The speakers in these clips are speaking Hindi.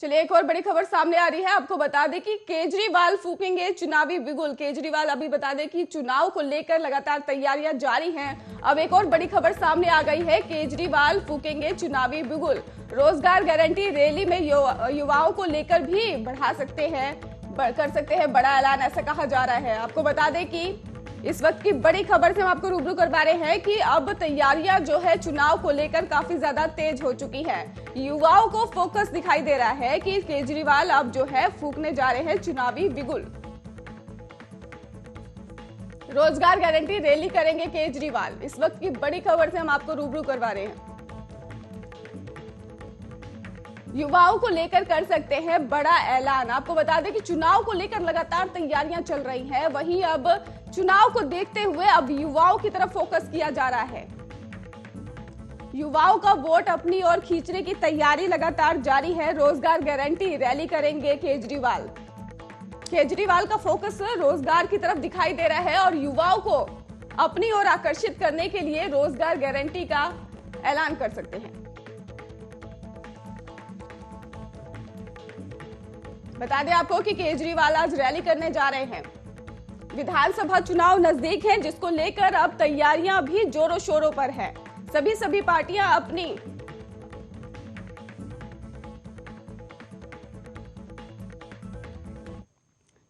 चलिए एक और बड़ी खबर सामने आ रही है। आपको बता दें कि केजरीवाल फूकेंगे चुनावी बिगुल। केजरीवाल अभी बता दें कि चुनाव को लेकर लगातार तैयारियां जारी हैं। अब एक और बड़ी खबर सामने आ गई है। केजरीवाल फूकेंगे चुनावी बिगुल। रोजगार गारंटी रैली में युवाओं को लेकर भी कर सकते हैं बड़ा ऐलान, ऐसा कहा जा रहा है। आपको बता दें कि इस वक्त की बड़ी खबर से हम आपको रूबरू करवा रहे हैं कि अब तैयारियां जो है चुनाव को लेकर काफी ज्यादा तेज हो चुकी है। युवाओं को फोकस दिखाई दे रहा है कि केजरीवाल अब जो है फूकने जा रहे हैं चुनावी बिगुल। रोजगार गारंटी रैली करेंगे केजरीवाल। इस वक्त की बड़ी खबर से हम आपको रूबरू करवा रहे हैं। युवाओं को लेकर कर सकते हैं बड़ा ऐलान। आपको बता दें कि चुनाव को लेकर लगातार तैयारियां चल रही हैं। वहीं अब चुनाव को देखते हुए अब युवाओं की तरफ फोकस किया जा रहा है। युवाओं का वोट अपनी ओर खींचने की तैयारी लगातार जारी है। रोजगार गारंटी रैली करेंगे केजरीवाल। केजरीवाल का फोकस रोजगार की तरफ दिखाई दे रहा है और युवाओं को अपनी ओर आकर्षित करने के लिए रोजगार गारंटी का ऐलान कर सकते हैं। बता दें आपको कि केजरीवाल आज रैली करने जा रहे हैं। विधानसभा चुनाव नजदीक है, जिसको लेकर अब तैयारियां भी जोरों शोरों पर है। सभी पार्टियां अपनी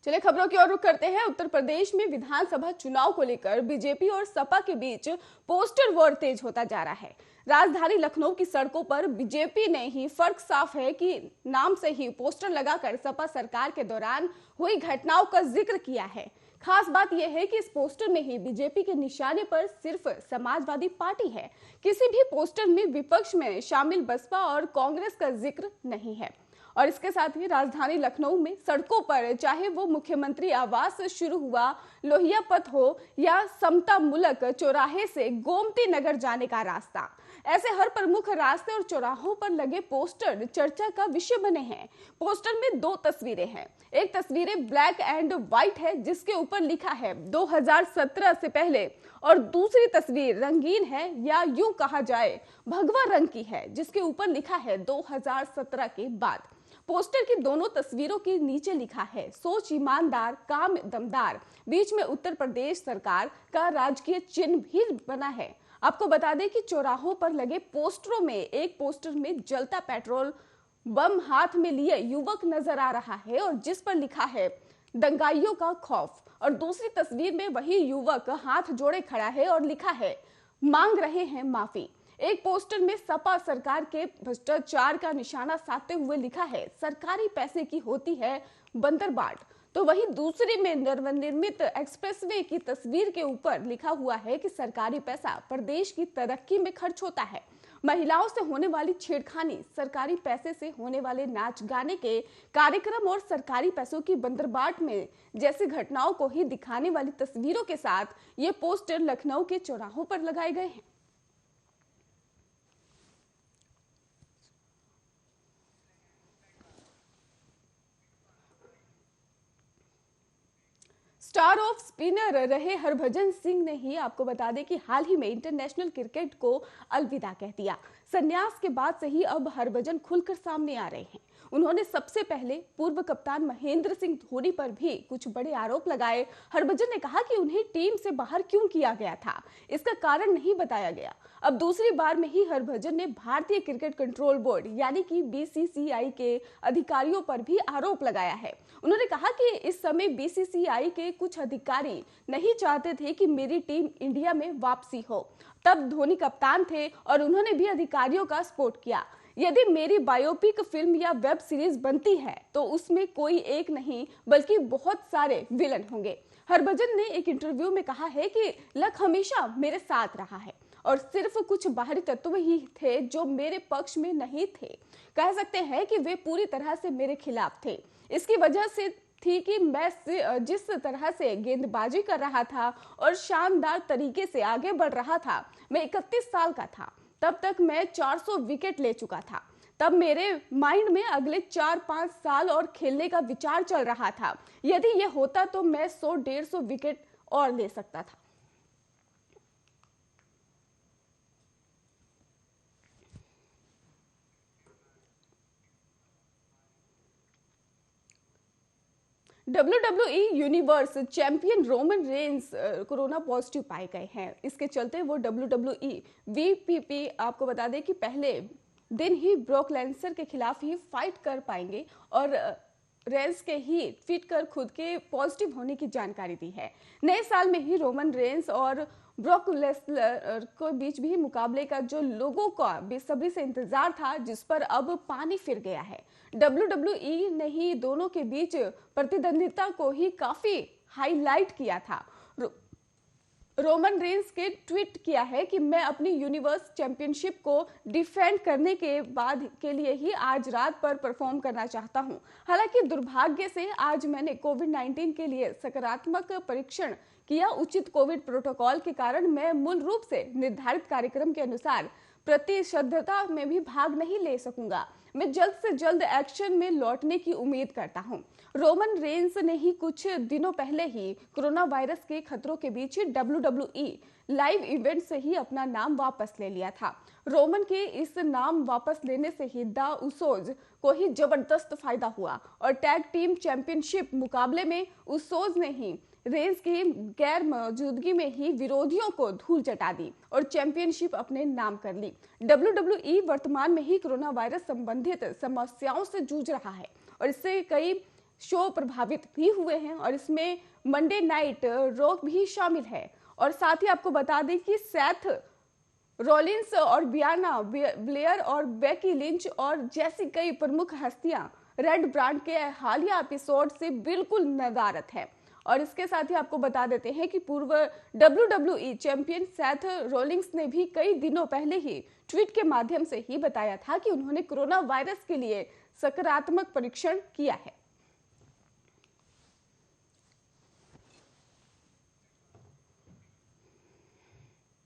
चलिए खबरों की ओर रुख करते हैं। उत्तर प्रदेश में विधानसभा चुनाव को लेकर बीजेपी और सपा के बीच पोस्टर वॉर तेज होता जा रहा है। राजधानी लखनऊ की सड़कों पर बीजेपी ने ही फर्क साफ है कि नाम से ही पोस्टर लगाकर सपा सरकार के दौरान हुई घटनाओं का जिक्र किया है। खास बात यह है कि इस पोस्टर में ही बीजेपी के निशाने पर सिर्फ समाजवादी पार्टी है। किसी भी पोस्टर में विपक्ष में शामिल बसपा और कांग्रेस का जिक्र नहीं है। और इसके साथ ही राजधानी लखनऊ में सड़कों पर चाहे वो मुख्यमंत्री आवास से शुरू हुआ लोहिया पथ हो या समता मुलक चौराहे से गोमती नगर जाने का रास्ता, ऐसे हर प्रमुख रास्ते और चौराहों पर लगे पोस्टर चर्चा का विषय बने हैं। पोस्टर में दो तस्वीरें हैं। एक तस्वीर ब्लैक एंड व्हाइट है, जिसके ऊपर लिखा है 2017 से पहले, और दूसरी तस्वीर रंगीन है या यूं कहा जाए भगवा रंग की है, जिसके ऊपर लिखा है 2017 के बाद। पोस्टर की दोनों तस्वीरों के नीचे लिखा है सोच ईमानदार, काम दमदार। बीच में उत्तर प्रदेश सरकार का राजकीय चिन्ह भी बना है। आपको बता दें कि चौराहों पर लगे पोस्टरों में एक पोस्टर में जलता पेट्रोल बम हाथ में लिए युवक नजर आ रहा है और जिस पर लिखा है दंगाइयों का खौफ, और दूसरी तस्वीर में वही युवक हाथ जोड़े खड़ा है और लिखा है मांग रहे हैं माफी। एक पोस्टर में सपा सरकार के भ्रष्टाचार का निशाना साधते हुए लिखा है सरकारी पैसे की होती है बंदरबाट, तो वही दूसरी में नवनिर्मित एक्सप्रेसवे की तस्वीर के ऊपर लिखा हुआ है कि सरकारी पैसा प्रदेश की तरक्की में खर्च होता है। महिलाओं से होने वाली छेड़खानी, सरकारी पैसे से होने वाले नाच गाने के कार्यक्रम और सरकारी पैसों की बंदरबाट में जैसी घटनाओं को ही दिखाने वाली तस्वीरों के साथ ये पोस्टर लखनऊ के चौराहों पर लगाए गए हैं। स्टार ऑफ स्पिनर रहे हरभजन सिंह ने ही आपको बता दें कि हाल ही में इंटरनेशनल क्रिकेट को अलविदा कह दिया। संन्यास के बाद से ही अब हरभजन खुलकर सामने आ रहे हैं। उन्होंने सबसे पहले पूर्व कप्तान महेंद्र सिंह धोनी पर भी कुछ बड़े आरोप लगाए। हरभजन ने कहा कि उन्हें टीम से बाहर क्यों किया गया था, इसका कारण नहीं बताया गया। अब दूसरी बार में ही हरभजन ने भारतीय क्रिकेट कंट्रोल बोर्ड यानी कि बीसीसीआई के अधिकारियों पर भी आरोप लगाया है। उन्होंने कहा कि इस समय बीसीसीआई के कुछ अधिकारी नहीं चाहते थे कि मेरी टीम इंडिया में वापसी हो। तब धोनी कप्तान थे और उन्होंने भी अधिकारियों का सपोर्ट किया। यदि मेरी बायोपिक फिल्म या वेब सीरीज बनती है तो उसमें कोई एक नहीं बल्कि बहुत सारे विलन होंगे। हरभजन ने एक इंटरव्यू में कहा है कि लक हमेशा मेरे साथ रहा है और सिर्फ कुछ बाहरी तत्व ही थे जो मेरे पक्ष में नहीं थे। कह सकते हैं कि वे पूरी तरह से मेरे खिलाफ थे। इसकी वजह से थी कि मैं जिस तरह से गेंदबाजी कर रहा था और शानदार तरीके से आगे बढ़ रहा था। मैं 31 साल का था, तब तक मैं 400 विकेट ले चुका था। तब मेरे माइंड में अगले 4-5 साल और खेलने का विचार चल रहा था। यदि यह होता तो मैं 100-150 विकेट और ले सकता था। WWE universe champion Roman Reigns corona positive पाए गए हैं। इसके चलते वो WWE वीपीपी आपको बता दें कि पहले दिन ही ब्रॉक लेसनर के खिलाफ ही फाइट कर पाएंगे और रेंस के ही ट्वीट कर खुद के पॉजिटिव होने की जानकारी दी है। नए साल में ही रोमन रेंस और ब्रॉक लेसनर के बीच भी मुकाबले का जो लोगों का बेसब्री से इंतजार था, जिस पर अब पानी फिर गया है। WWE ने ही दोनों के बीच प्रतिद्वंदिता को ही काफी हाईलाइट किया था। रोमन रेंस के ट्वीट किया है कि मैं अपनी यूनिवर्स चैंपियनशिप को डिफेंड करने के बाद के लिए ही आज रात पर परफॉर्म करना चाहता हूं। हालांकि दुर्भाग्य से आज मैंने कोविड-19 के लिए सकारात्मक परीक्षण किया। उचित कोविड प्रोटोकॉल के कारण मैं मूल रूप से निर्धारित कार्यक्रम के अनुसार प्रतिशुद्धता में भी भाग नहीं ले सकूंगा। मैं जल्द से जल्द एक्शन में लौटने की उम्मीद करता हूं। रोमन रेंस ने ही कुछ दिनों पहले ही कोरोना वायरस के खतरों के बीच WWE लाइव इवेंट से ही अपना नाम वापस ले लिया था। रोमन के इस नाम वापस लेने से ही द उसोज को ही जबरदस्त फायदा हुआ और टैग टीम चैंपियनशिप मुकाबले में उसोज ने ही रेंस की गैर मौजूदगी में ही विरोधियों को धूल चटा दी और चैंपियनशिप अपने नाम कर ली। WWE वर्तमान में ही कोरोना वायरस संबंधित समस्याओं से जूझ रहा है और इससे कई शो प्रभावित भी हुए हैं और इसमें मंडे नाइट रॉ भी शामिल है। और साथ ही आपको बता दें कि सेथ रॉलिंस और बियाना ब्लेयर और बेकी लिंच और जैसी कई प्रमुख हस्तियां रेड ब्रांड के हालिया एपिसोड से बिल्कुल नदारत है। और इसके साथ ही आपको बता देते हैं कि पूर्व WWE चैंपियन सेथ रॉलिंस ने भी कई दिनों पहले ही ट्वीट के माध्यम से ही बताया था कि उन्होंने कोरोना वायरस के लिए सकारात्मक परीक्षण किया है।